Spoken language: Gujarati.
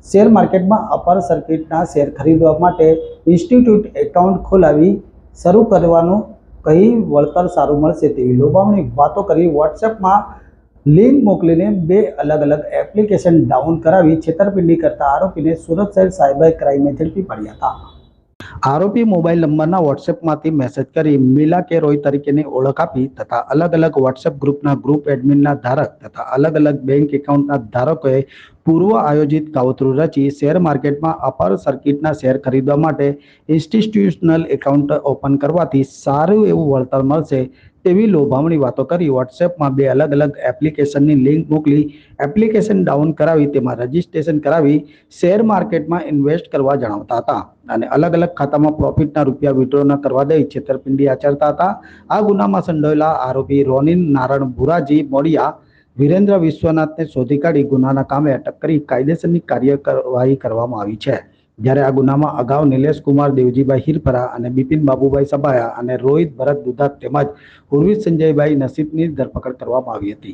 શેર માર્કેટમાં અપર સર્કિટના શેર ખરીદવા માટે ઇન્સ્ટિટ્યૂટ એકાઉન્ટ ખોલાવી શરૂ કરવાનું કહી વળતર સારું મળશે તેવી લોભામણી વાતો કરી વોટ્સએપમાં લિંક મોકલીને બે અલગ અલગ એપ્લિકેશન ડાઉન કરાવી છેતરપિંડી કરતા આરોપીને સુરત શહેર સાયબર ક્રાઇમે ઝડપી પાડ્યા હતા। આરોપી મોબાઈલ નંબરના વોટ્સએપમાંથી મેસેજ કરી મીલા કે રોય તરીકેની ઓળખ આપી તથા અલગ અલગ વોટ્સએપ ગ્રુપના ગ્રુપ એડમિનના ધારક તથા અલગ અલગ બેંક એકાઉન્ટના ધારકોએ પૂર્વ આયોજિત કાવતરું રચી શેર માર્કેટમાં અપર સર્કિટના શેર ખરીદવા માટે ઇન્સ્ટિટ્યુશનલ એકાઉન્ટ ઓપન કરવાથી સારું એવું વળતર મળશે તેવી લોભામણી વાતો કરી વોટ્સએપમાં બે અલગ અલગ એપ્લિકેશનની લિંક મોકલી એપ્લિકેશન ડાઉન કરાવી તેમાં રજીસ્ટ્રેશન કરાવી શેર માર્કેટમાં ઇન્વેસ્ટ કરવા જણાવતા હતા અને અલગ અલગ ખાતામાં પ્રોફિટના રૂપિયા વિડ્રો ન કરવા દઈ છેતરપિંડી આચરતા હતા। આ ગુનામાં સંડોવાયેલા આરોપી રોનિન નારણ ભુરાજી મોડિયા વિરેન્દ્ર વિશ્વનાથને શોધી કાઢી ગુનાના કામે અટક કરી કાયદેસરની કાર્યવાહી કરવામાં આવી છે। જ્યારે આ ગુનામાં અગાઉ નિલેશ કુમાર દેવજીભાઈ હિરપરા અને બિપિન બાબુભાઈ સબાયા અને રોહિત ભરત દુધાત તેમજ ઉર્વિત સંજયભાઈ નસીબની ધરપકડ કરવામાં આવી હતી।